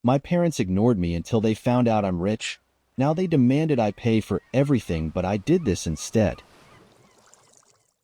My parents ignored me until they found out I'm rich. Now they demanded I pay for everything, but I did this instead.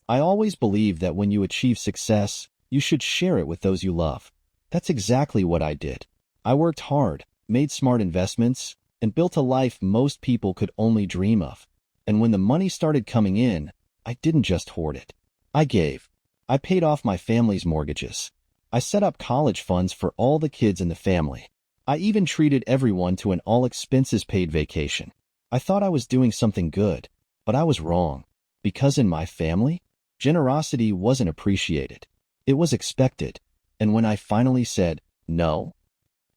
I always believed that when you achieve success, you should share it with those you love. That's exactly what I did. I worked hard, made smart investments, and built a life most people could only dream of. And when the money started coming in, I didn't just hoard it. I gave. I paid off my family's mortgages. I set up college funds for all the kids in the family. I even treated everyone to an all-expenses-paid vacation. I thought I was doing something good, but I was wrong. Because in my family, generosity wasn't appreciated. It was expected. And when I finally said, no,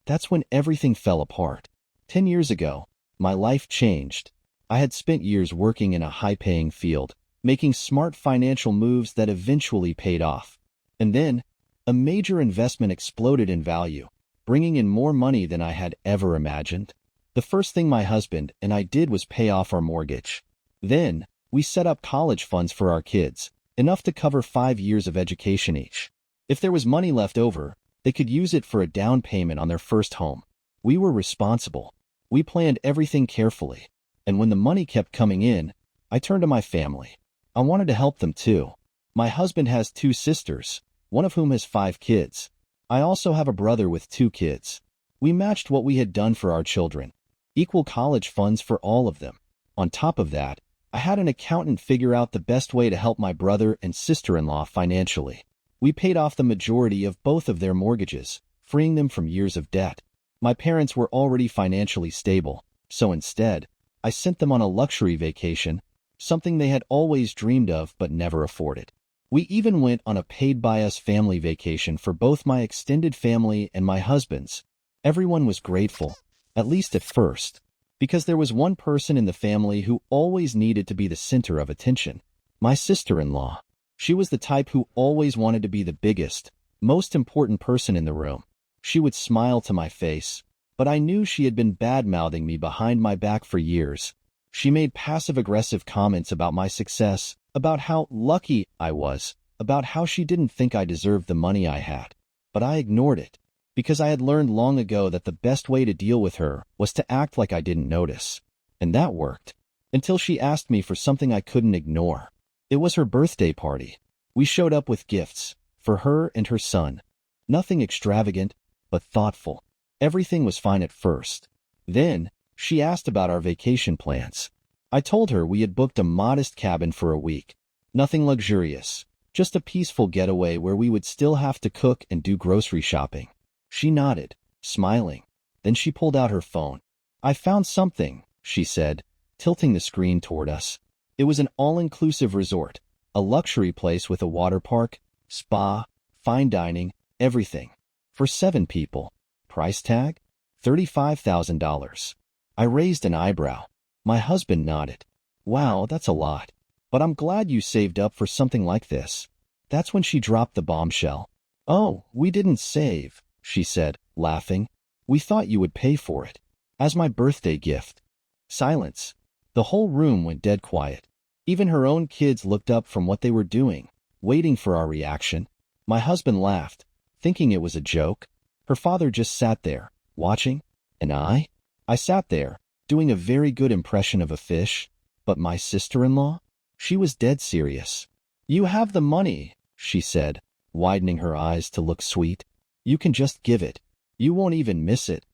that's when everything fell apart. 10 years ago, my life changed. I had spent years working in a high-paying field, making smart financial moves that eventually paid off. And then, a major investment exploded in value, bringing in more money than I had ever imagined. The first thing my husband and I did was pay off our mortgage. Then, we set up college funds for our kids, enough to cover 5 years of education each. If there was money left over, they could use it for a down payment on their first home. We were responsible. We planned everything carefully. And when the money kept coming in, I turned to my family. I wanted to help them too. My husband has 2 sisters, one of whom has 5 kids. I also have a brother with 2 kids. We matched what we had done for our children, equal college funds for all of them. On top of that, I had an accountant figure out the best way to help my brother and sister-in-law financially. We paid off the majority of both of their mortgages, freeing them from years of debt. My parents were already financially stable, so instead, I sent them on a luxury vacation, something they had always dreamed of but never afforded. We even went on a paid-by-us family vacation for both my extended family and my husband's. Everyone was grateful, at least at first, because there was one person in the family who always needed to be the center of attention. My sister-in-law. She was the type who always wanted to be the biggest, most important person in the room. She would smile to my face, but I knew she had been bad-mouthing me behind my back for years. She made passive-aggressive comments about my success, about how lucky I was, about how she didn't think I deserved the money I had. But I ignored it, because I had learned long ago that the best way to deal with her was to act like I didn't notice. And that worked, until she asked me for something I couldn't ignore. It was her birthday party. We showed up with gifts, for her and her son. Nothing extravagant, but thoughtful. Everything was fine at first. Then, she asked about our vacation plans. I told her we had booked a modest cabin for a week. Nothing luxurious, just a peaceful getaway where we would still have to cook and do grocery shopping. She nodded, smiling. Then she pulled out her phone. "I found something," she said, tilting the screen toward us. It was an all-inclusive resort, a luxury place with a water park, spa, fine dining, everything. For 7 people. Price tag? $35,000. I raised an eyebrow. My husband nodded. "Wow, that's a lot. But I'm glad you saved up for something like this." That's when she dropped the bombshell. "Oh, we didn't save," she said, laughing. "We thought you would pay for it. As my birthday gift." Silence. The whole room went dead quiet. Even her own kids looked up from what they were doing, waiting for our reaction. My husband laughed, thinking it was a joke. Her father just sat there, watching. And I sat there, doing a very good impression of a fish. But my sister-in-law? She was dead serious. "You have the money," she said, widening her eyes to look sweet. "You can just give it. You won't even miss it."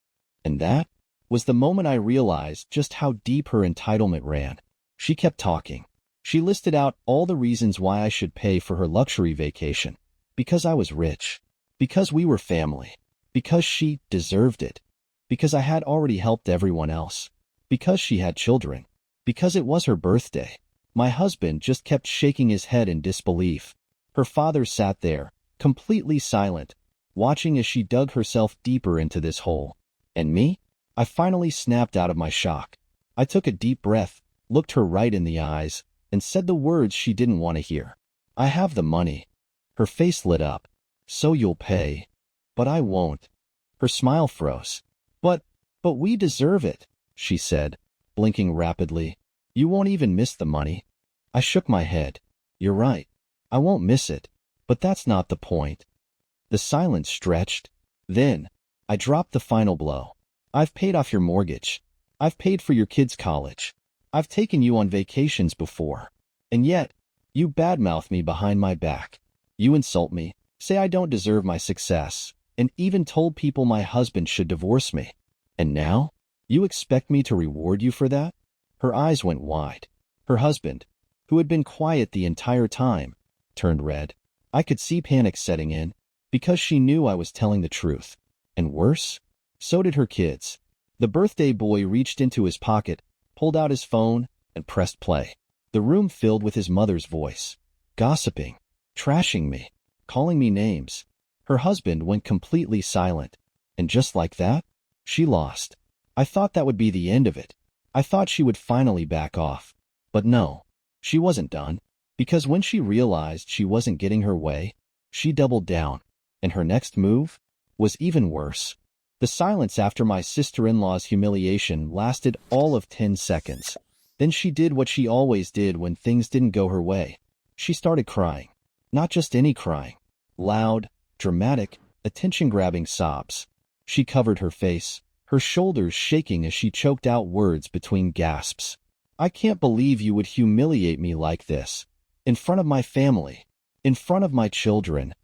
And that was the moment I realized just how deep her entitlement ran. She kept talking. She listed out all the reasons why I should pay for her luxury vacation. Because I was rich. Because we were family. Because she deserved it. Because I had already helped everyone else. Because she had children. Because it was her birthday. My husband just kept shaking his head in disbelief. Her father sat there, completely silent, watching as she dug herself deeper into this hole. And me? I finally snapped out of my shock. I took a deep breath, looked her right in the eyes, and said the words she didn't want to hear. "I have the money." Her face lit up. "So you'll pay." "But I won't." Her smile froze. But we deserve it," she said, blinking rapidly. "You won't even miss the money." I shook my head. "You're right. I won't miss it. But that's not the point." The silence stretched. Then, I dropped the final blow. I've paid off your mortgage. I've paid for your kids' college. I've taken you on vacations before. And yet, you badmouth me behind my back. You insult me, say I don't deserve my success, and even told people my husband should divorce me. And now, you expect me to reward you for that? Her eyes went wide. Her husband, who had been quiet the entire time, turned red. I could see panic setting in, because she knew I was telling the truth. And worse, so did her kids. The birthday boy reached into his pocket, pulled out his phone, and pressed play. The room filled with his mother's voice, gossiping, trashing me, calling me names. Her husband went completely silent, and just like that, she lost. I thought that would be the end of it. I thought she would finally back off. But no, she wasn't done, because when she realized she wasn't getting her way, she doubled down, and her next move was even worse. The silence after my sister-in-law's humiliation lasted all of 10 seconds. Then she did what she always did when things didn't go her way. She started crying. Not just any crying. Loud, dramatic, attention-grabbing sobs. She covered her face, her shoulders shaking as she choked out words between gasps. I can't believe you would humiliate me like this. In front of my family. In front of my children.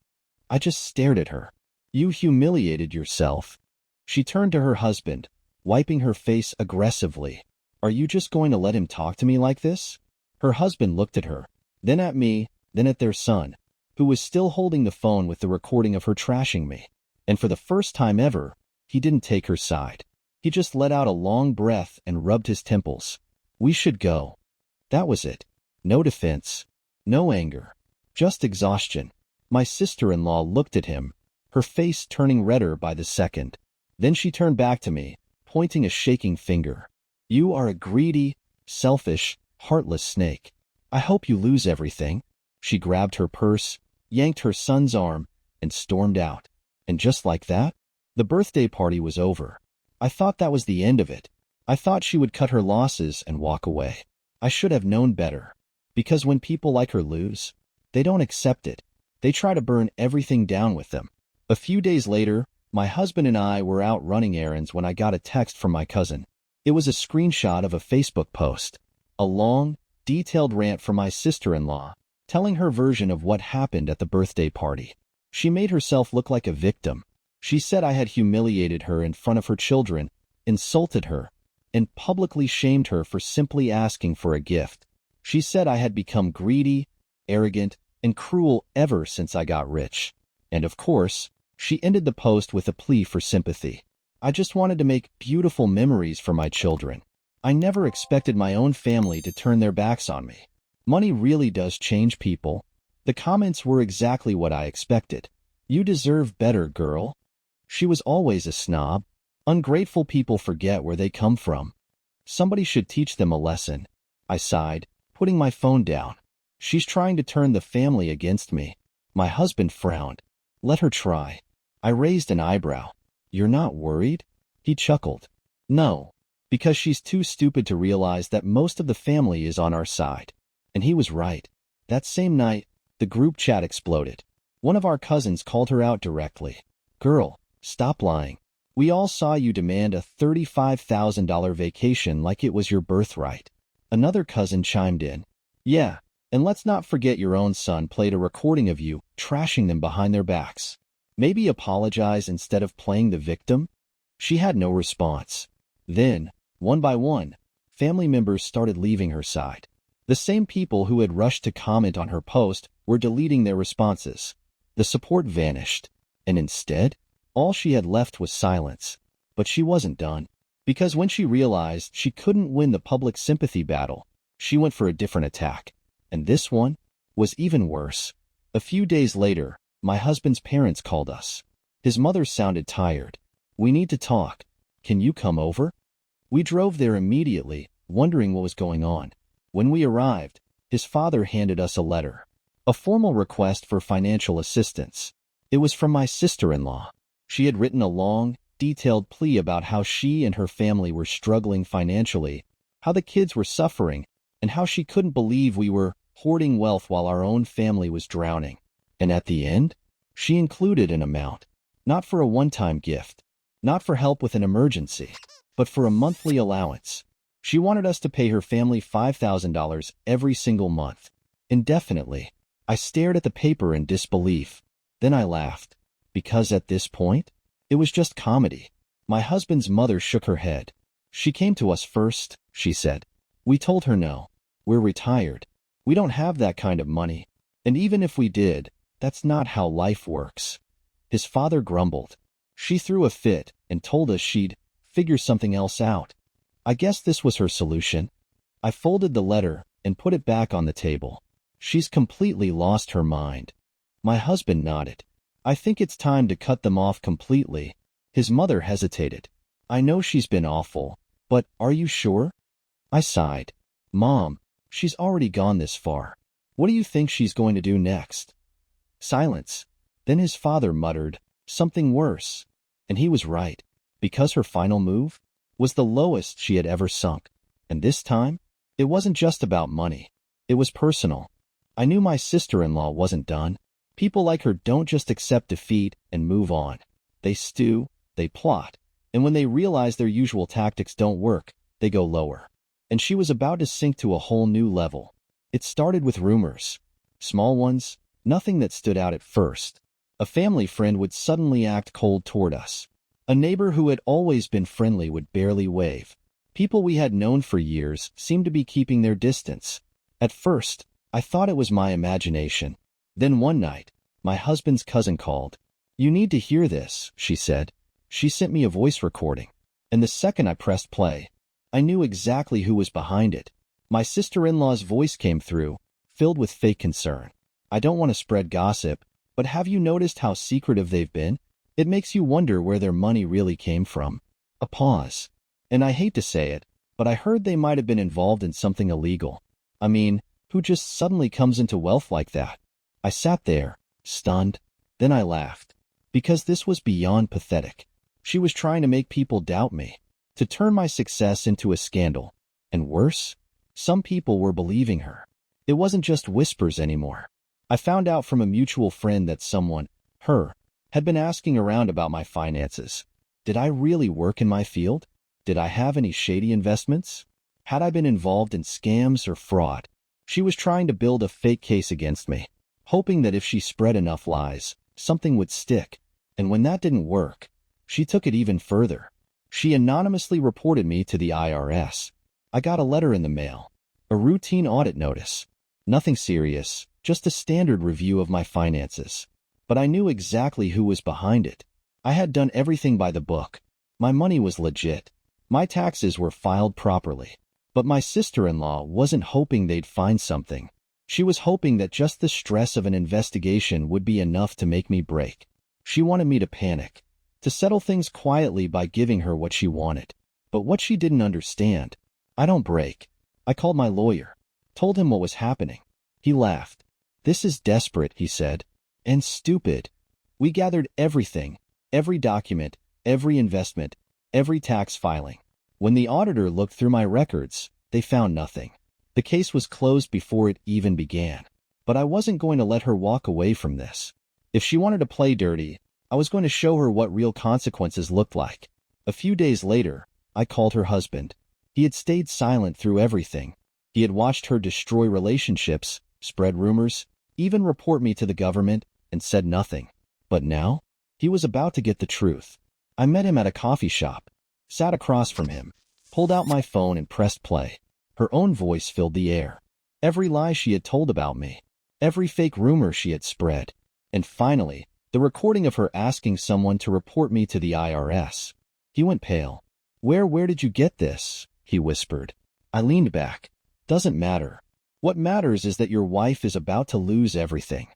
I just stared at her. You humiliated yourself. She turned to her husband, wiping her face aggressively. Are you just going to let him talk to me like this? Her husband looked at her, then at me, then at their son, who was still holding the phone with the recording of her trashing me. And for the first time ever, he didn't take her side. He just let out a long breath and rubbed his temples. We should go. That was it. No defense. No anger. Just exhaustion. My sister-in-law looked at him, her face turning redder by the second. Then she turned back to me, pointing a shaking finger. You are a greedy, selfish, heartless snake. I hope you lose everything. She grabbed her purse, yanked her son's arm, and stormed out. And just like that, the birthday party was over. I thought that was the end of it. I thought she would cut her losses and walk away. I should have known better. Because when people like her lose, they don't accept it. They try to burn everything down with them. A few days later, my husband and I were out running errands when I got a text from my cousin. It was a screenshot of a Facebook post. A long, detailed rant from my sister-in-law, telling her version of what happened at the birthday party. She made herself look like a victim. She said I had humiliated her in front of her children, insulted her, and publicly shamed her for simply asking for a gift. She said I had become greedy, arrogant, and cruel ever since I got rich. And of course, she ended the post with a plea for sympathy. I just wanted to make beautiful memories for my children. I never expected my own family to turn their backs on me. Money really does change people. The comments were exactly what I expected. You deserve better, girl. She was always a snob. Ungrateful people forget where they come from. Somebody should teach them a lesson. I sighed, putting my phone down. She's trying to turn the family against me. My husband frowned. Let her try. I raised an eyebrow. You're not worried? He chuckled. No, because she's too stupid to realize that most of the family is on our side. And he was right. That same night, the group chat exploded. One of our cousins called her out directly. Girl, stop lying. We all saw you demand a $35,000 vacation like it was your birthright. Another cousin chimed in. Yeah, and let's not forget your own son played a recording of you trashing them behind their backs. Maybe apologize instead of playing the victim? She had no response. Then, one by one, family members started leaving her side. The same people who had rushed to comment on her post were deleting their responses. The support vanished, and instead, all she had left was silence. But she wasn't done, because when she realized she couldn't win the public sympathy battle, she went for a different attack. And this one was even worse. A few days later, my husband's parents called us. His mother sounded tired. We need to talk. Can you come over? We drove there immediately, wondering what was going on. When we arrived, his father handed us a letter. A formal request for financial assistance. It was from my sister-in-law. She had written a long, detailed plea about how she and her family were struggling financially, how the kids were suffering, and how she couldn't believe we were hoarding wealth while our own family was drowning. And at the end, she included an amount, not for a one-time gift, Not for help with an emergency, but for a monthly allowance. She wanted us to pay her family $5,000 every single month, indefinitely. I stared at the paper in disbelief. Then I laughed, because at this point, it was just comedy. My husband's mother shook her head. She came to us first, she said. We told her no. We're retired. We don't have that kind of money. And even if we did, that's not how life works. His father grumbled. She threw a fit and told us she'd figure something else out. I guess this was her solution. I folded the letter and put it back on the table. She's completely lost her mind. My husband nodded. I think it's time to cut them off completely. His mother hesitated. I know she's been awful, but are you sure? I sighed. Mom, she's already gone this far. What do you think she's going to do next? Silence. Then his father muttered, something worse. And he was right, because her final move was the lowest she had ever sunk. And this time, it wasn't just about money. It was personal. I knew my sister-in-law wasn't done. People like her don't just accept defeat and move on. They stew, they plot, and when they realize their usual tactics don't work, they go lower. And she was about to sink to a whole new level. It started with rumors. Small ones, nothing that stood out at first. A family friend would suddenly act cold toward us. A neighbor who had always been friendly would barely wave. People we had known for years seemed to be keeping their distance. At first, I thought it was my imagination. Then one night, my husband's cousin called. You need to hear this, she said. She sent me a voice recording. And the second I pressed play, I knew exactly who was behind it. My sister-in-law's voice came through, filled with fake concern. I don't want to spread gossip, but have you noticed how secretive they've been? It makes you wonder where their money really came from. A pause. And I hate to say it, but I heard they might have been involved in something illegal. I mean, who just suddenly comes into wealth like that? I sat there, stunned. Then I laughed. Because this was beyond pathetic. She was trying to make people doubt me, to turn my success into a scandal. And worse, some people were believing her. It wasn't just whispers anymore. I found out from a mutual friend that someone, her, had been asking around about my finances. Did I really work in my field? Did I have any shady investments? Had I been involved in scams or fraud? She was trying to build a fake case against me, hoping that if she spread enough lies, something would stick. And when that didn't work, she took it even further. She anonymously reported me to the IRS. I got a letter in the mail, a routine audit notice. Nothing serious, just a standard review of my finances. But I knew exactly who was behind it. I had done everything by the book. My money was legit. My taxes were filed properly. But my sister-in-law wasn't hoping they'd find something. She was hoping that just the stress of an investigation would be enough to make me break. She wanted me to panic, to settle things quietly by giving her what she wanted. But what she didn't understand, I don't break. I called my lawyer, told him what was happening. He laughed. This is desperate, he said, and stupid. We gathered everything, every document, every investment, every tax filing. When the auditor looked through my records, they found nothing. The case was closed before it even began. But I wasn't going to let her walk away from this. If she wanted to play dirty, I was going to show her what real consequences looked like. A few days later, I called her husband. He had stayed silent through everything. He had watched her destroy relationships, spread rumors, even report me to the government, and said nothing. But now, he was about to get the truth. I met him at a coffee shop, sat across from him, pulled out my phone and pressed play. Her own voice filled the air. Every lie she had told about me, every fake rumor she had spread, and finally, the recording of her asking someone to report me to the IRS. He went pale. Where did you get this?" he whispered. I leaned back. "Doesn't matter. What matters is that your wife is about to lose everything."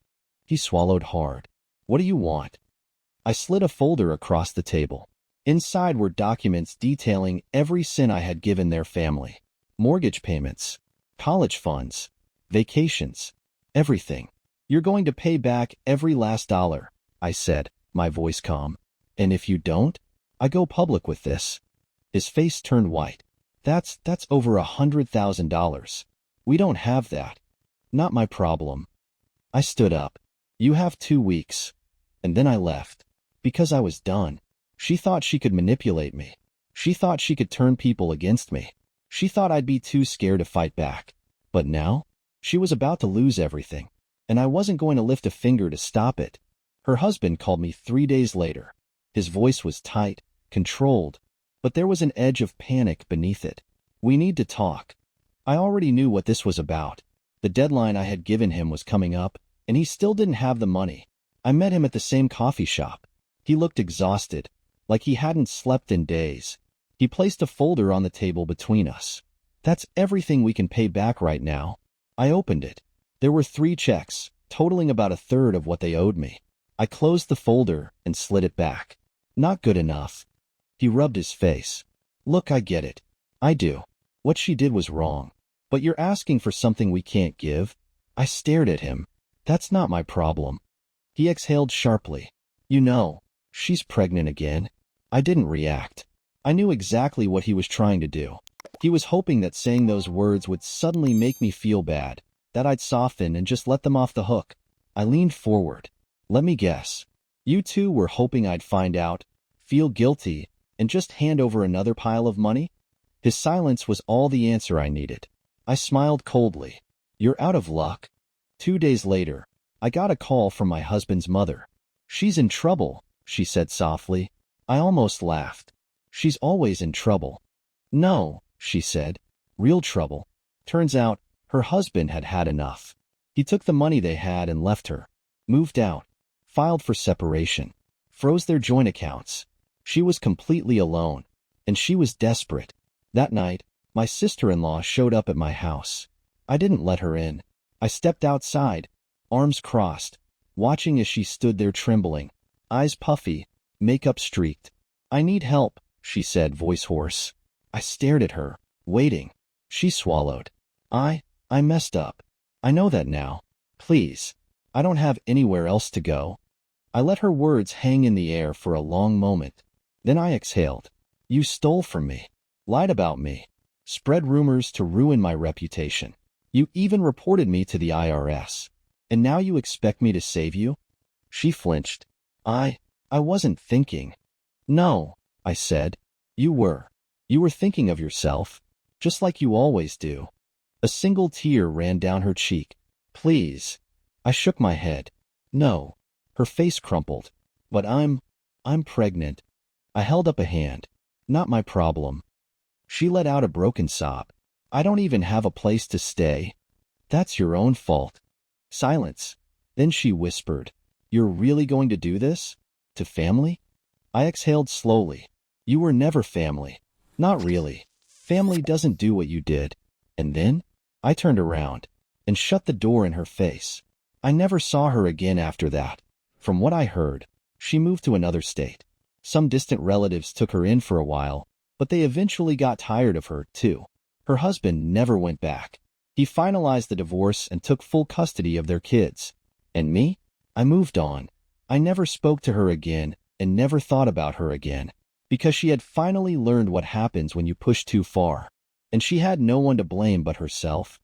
He swallowed hard. "What do you want?" I slid a folder across the table. Inside were documents detailing every sin I had given their family. Mortgage payments, college funds, vacations, everything. "You're going to pay back every last dollar," I said, my voice calm. "And if you don't, I go public with this." His face turned white. That's over $100,000. We don't have that. Not my problem." I stood up. "You have 2 weeks." And then I left. Because I was done. She thought she could manipulate me. She thought she could turn people against me. She thought I'd be too scared to fight back. But now, she was about to lose everything, and I wasn't going to lift a finger to stop it. Her husband called me 3 days later. His voice was tight, controlled, but there was an edge of panic beneath it. "We need to talk." I already knew what this was about. The deadline I had given him was coming up, and he still didn't have the money. I met him at the same coffee shop. He looked exhausted, like he hadn't slept in days. He placed a folder on the table between us. "That's everything we can pay back right now." I opened it. There were 3 checks, totaling about a third of what they owed me. I closed the folder and slid it back. "Not good enough." He rubbed his face. "Look, I get it. I do. What she did was wrong. But you're asking for something we can't give." I stared at him. "That's not my problem." He exhaled sharply. "You know, she's pregnant again." I didn't react. I knew exactly what he was trying to do. He was hoping that saying those words would suddenly make me feel bad, that I'd soften and just let them off the hook. I leaned forward. "Let me guess. You two were hoping I'd find out, feel guilty, and just hand over another pile of money?" His silence was all the answer I needed. I smiled coldly. "You're out of luck." 2 days later, I got a call from my husband's mother. "She's in trouble," she said softly. I almost laughed. "She's always in trouble." "No," she said. "Real trouble." Turns out, her husband had had enough. He took the money they had and left her. Moved out. Filed for separation. Froze their joint accounts. She was completely alone. And she was desperate. That night, my sister-in-law showed up at my house. I didn't let her in. I stepped outside, arms crossed, watching as she stood there trembling, eyes puffy, makeup streaked. "I need help," she said, voice hoarse. I stared at her, waiting. She swallowed. I messed up. I know that now. Please. I don't have anywhere else to go." I let her words hang in the air for a long moment. Then I exhaled. "You stole from me, lied about me, spread rumors to ruin my reputation. You even reported me to the IRS. And now you expect me to save you?" She flinched. I wasn't thinking." "No," I said. "You were. You were thinking of yourself, just like you always do." A single tear ran down her cheek. "Please." I shook my head. "No." Her face crumpled. "But I'm pregnant." I held up a hand. "Not my problem." She let out a broken sob. "I don't even have a place to stay." "That's your own fault." Silence. Then she whispered, "You're really going to do this? To family?" I exhaled slowly. "You were never family." "Not really. Family doesn't do what you did." And then, I turned around and shut the door in her face. I never saw her again after that. From what I heard, she moved to another state. Some distant relatives took her in for a while, but they eventually got tired of her, too. Her husband never went back. He finalized the divorce and took full custody of their kids. And me? I moved on. I never spoke to her again and never thought about her again, because she had finally learned what happens when you push too far. And she had no one to blame but herself.